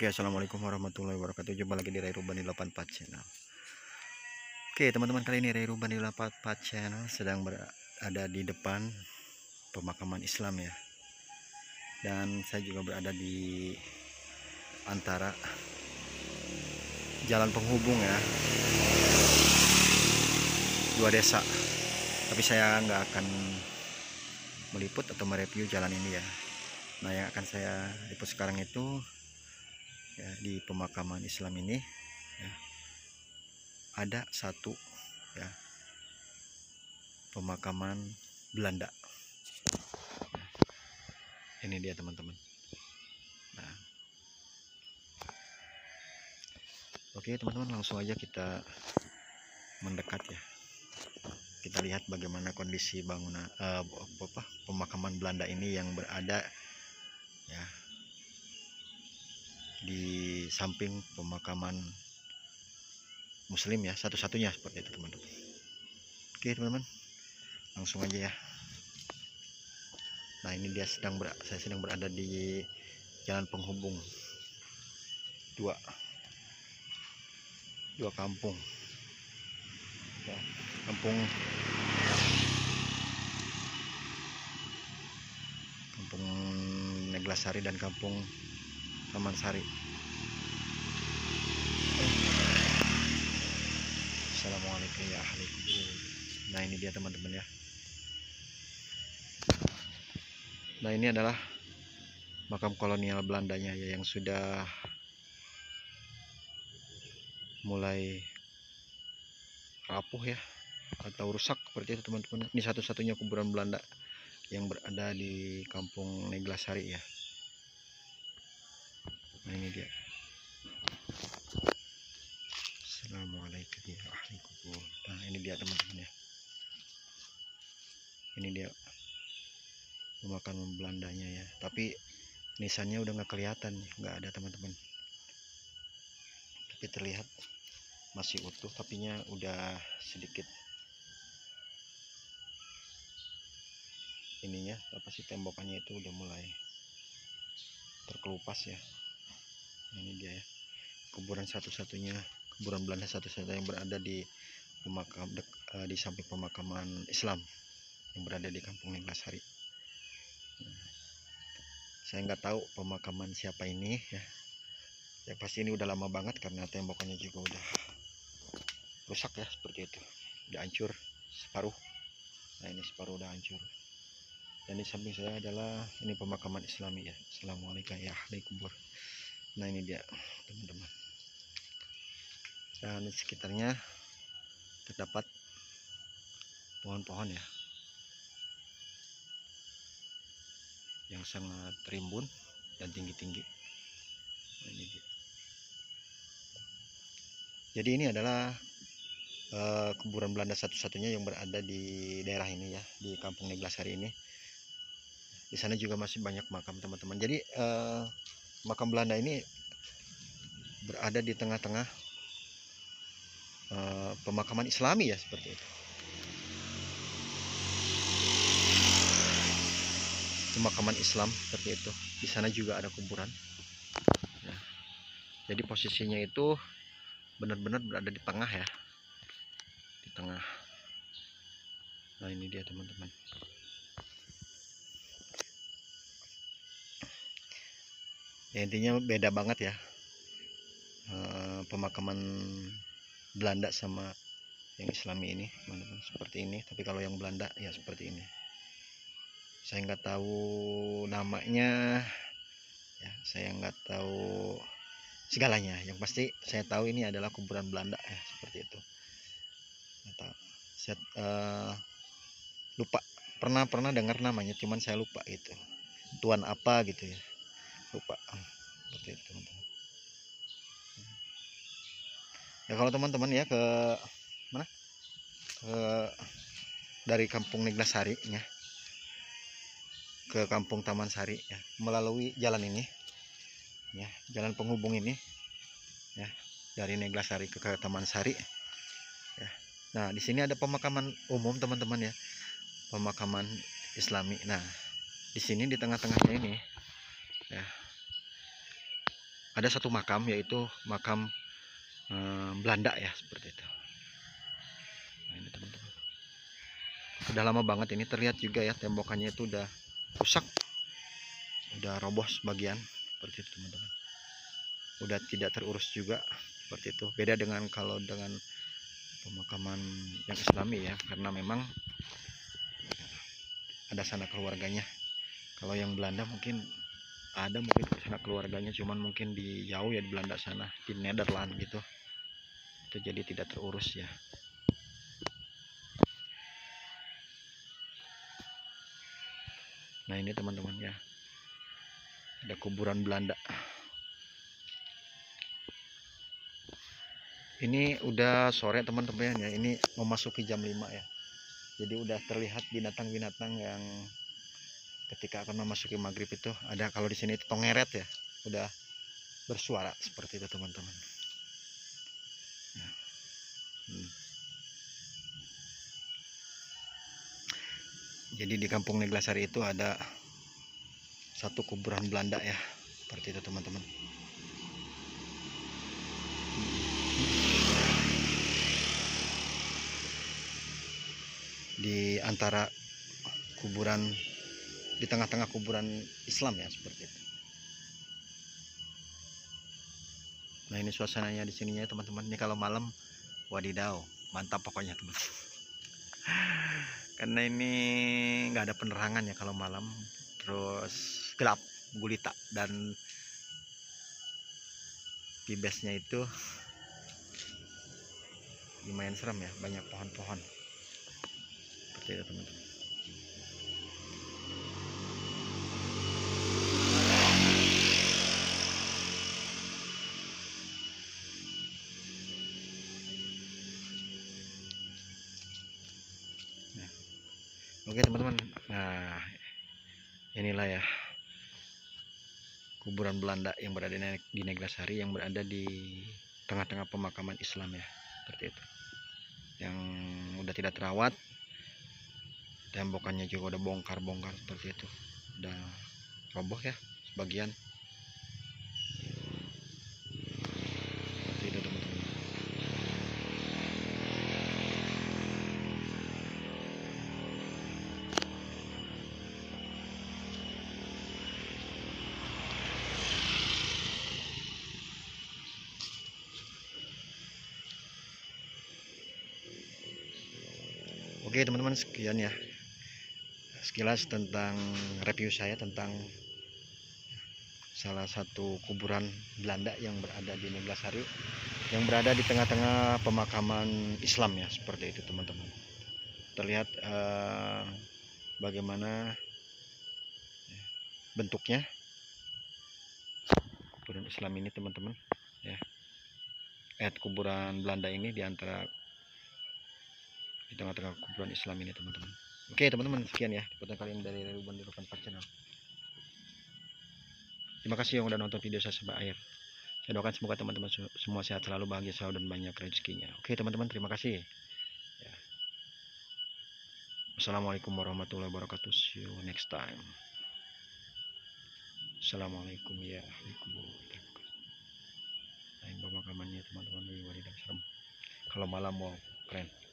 Oke, assalamualaikum warahmatullahi wabarakatuh. Jumpa lagi di Ray Rubani 84 Channel. Oke, teman-teman, kali ini Ray Rubani 84 Channel sedang berada di depan pemakaman Islam ya. Dan saya juga berada di antara jalan penghubung ya, dua desa. Tapi saya nggak akan meliput atau mereview jalan ini ya. Nah, yang akan saya liput sekarang itu ya, di pemakaman Islam ini ya, ada satu ya pemakaman Belanda. Ini dia teman-teman. Nah, oke teman-teman, langsung aja kita mendekat ya. Kita lihat bagaimana kondisi bangunan pemakaman Belanda ini yang berada ya di samping pemakaman Muslim ya, satu-satunya seperti itu teman-teman. Oke teman-teman, langsung aja ya. Nah, ini dia saya sedang berada di jalan penghubung dua kampung ya, kampung Neglasari dan kampung Taman Sari. Assalamualaikum ya ahli kubur. Nah, ini dia teman-teman ya. Nah, ini adalah makam kolonial Belandanya ya, yang sudah mulai rapuh ya atau rusak seperti itu teman-teman. Ini satu-satunya kuburan Belanda yang berada di kampung Neglasari ya. Nah, ini dia. Assalamualaikum ya ahli kubur. Nah, ini dia teman-teman ya. Ini dia pemakaman Belandanya ya. Tapi nisannya udah nggak kelihatan, nggak ada teman-teman. Tapi terlihat masih utuh, tapinya udah sedikit ininya, apa sih, tembokannya itu udah mulai terkelupas ya. Nah, ini dia ya, kuburan Belanda satu-satunya yang berada di di samping pemakaman Islam yang berada di kampung Neglasari. Saya nggak tahu pemakaman siapa ini ya. Ya pasti ini udah lama banget karena tembokannya juga udah rusak ya, seperti itu, udah hancur separuh. Nah, ini separuh udah hancur. Dan di samping saya adalah ini pemakaman Islami ya. Assalamualaikum ya ahli kubur. Nah, ini dia teman-teman. Dan di sekitarnya terdapat pohon-pohon ya yang sangat rimbun dan tinggi-tinggi. Nah, ini dia. Jadi ini adalah kuburan Belanda satu-satunya yang berada di daerah ini ya, di kampung Neglasari ini. Di sana juga masih banyak makam teman-teman. Jadi makam Belanda ini berada di tengah-tengah pemakaman Islami ya, seperti itu. Pemakaman Islam seperti itu. Di sana juga ada kuburan. Ya. Jadi posisinya itu benar-benar berada di tengah ya, di tengah. Nah, ini dia teman-teman. Ya, intinya beda banget ya pemakaman Belanda sama yang Islami ini teman-teman, seperti ini. Tapi kalau yang Belanda ya seperti ini. Saya nggak tahu namanya ya, saya nggak tahu segalanya. Yang pasti saya tahu ini adalah kuburan Belanda ya, seperti itu. Saya lupa, pernah dengar namanya, cuman saya lupa gitu, tuan apa gitu ya, lupa. Seperti itu teman-teman ya. Kalau teman-teman ya ke mana, dari kampung Neglasari ya ke kampung Taman Sari ya, melalui jalan ini ya, jalan penghubung ini ya, dari Neglasari ke Taman Sari ya. Nah, di sini ada pemakaman umum teman-teman ya, pemakaman Islami. Nah, di sini di tengah-tengahnya ini ya, ada satu makam, yaitu makam Belanda ya, seperti itu. Nah, ini teman-teman, udah lama banget ini, terlihat juga ya tembokannya itu udah rusak, udah roboh sebagian, seperti itu teman-teman. Udah tidak terurus juga, seperti itu. Beda dengan kalau dengan pemakaman yang Islami ya, karena memang ada sanak keluarganya. Kalau yang Belanda mungkin ada mungkin sanak keluarganya, cuman mungkin di jauh ya, di Belanda sana, di Nederland gitu. Itu jadi tidak terurus ya. Nah ini teman-teman ya, ada kuburan Belanda. Ini udah sore teman-teman ya, ini memasuki jam 5 ya. Jadi udah terlihat binatang-binatang yang ketika akan memasuki maghrib itu ada, kalau di sini itu tongeret ya, udah bersuara seperti itu teman-teman. Ya. Jadi di Kampung Neglasari itu ada satu kuburan Belanda ya, seperti itu teman-teman. Di antara kuburan, di tengah-tengah kuburan Islam ya, seperti itu. Nah ini suasananya di sininya teman-teman. Ini kalau malam, wadidaw, mantap pokoknya teman-teman. Karena ini nggak ada penerangan ya kalau malam, terus gelap gulita, dan pibesnya itu lumayan serem ya, banyak pohon-pohon seperti itu teman-teman. Nah, oke teman-teman, nah inilah ya kuburan Belanda yang berada di Neglasari, yang berada di tengah-tengah pemakaman Islam ya, seperti itu. Yang udah tidak terawat, tembokannya juga udah bongkar-bongkar seperti itu, udah roboh ya sebagian, seperti itu teman-teman. Oke teman-teman, sekian ya sekilas tentang review saya tentang salah satu kuburan Belanda yang berada di Neglasari, yang berada di tengah-tengah pemakaman Islam ya, seperti itu teman-teman. Terlihat bagaimana bentuknya kuburan Islam ini teman-teman ya. Kuburan Belanda ini di tengah-tengah kuburan Islam ini teman-teman. Oke teman-teman, sekian ya liputan kali ini dari Ruben di Ruben Park Channel. Terima kasih yang udah nonton video saya sampai akhir. Saya doakan semoga teman-teman semua sehat selalu, bahagia selalu, dan banyak rezekinya. Oke teman-teman, terima kasih ya. Assalamualaikum warahmatullahi wabarakatuh. See you next time. Assalamualaikum ya. Nah, pemakamannya teman-teman, wadidaw serem. Kalau malam wow, keren.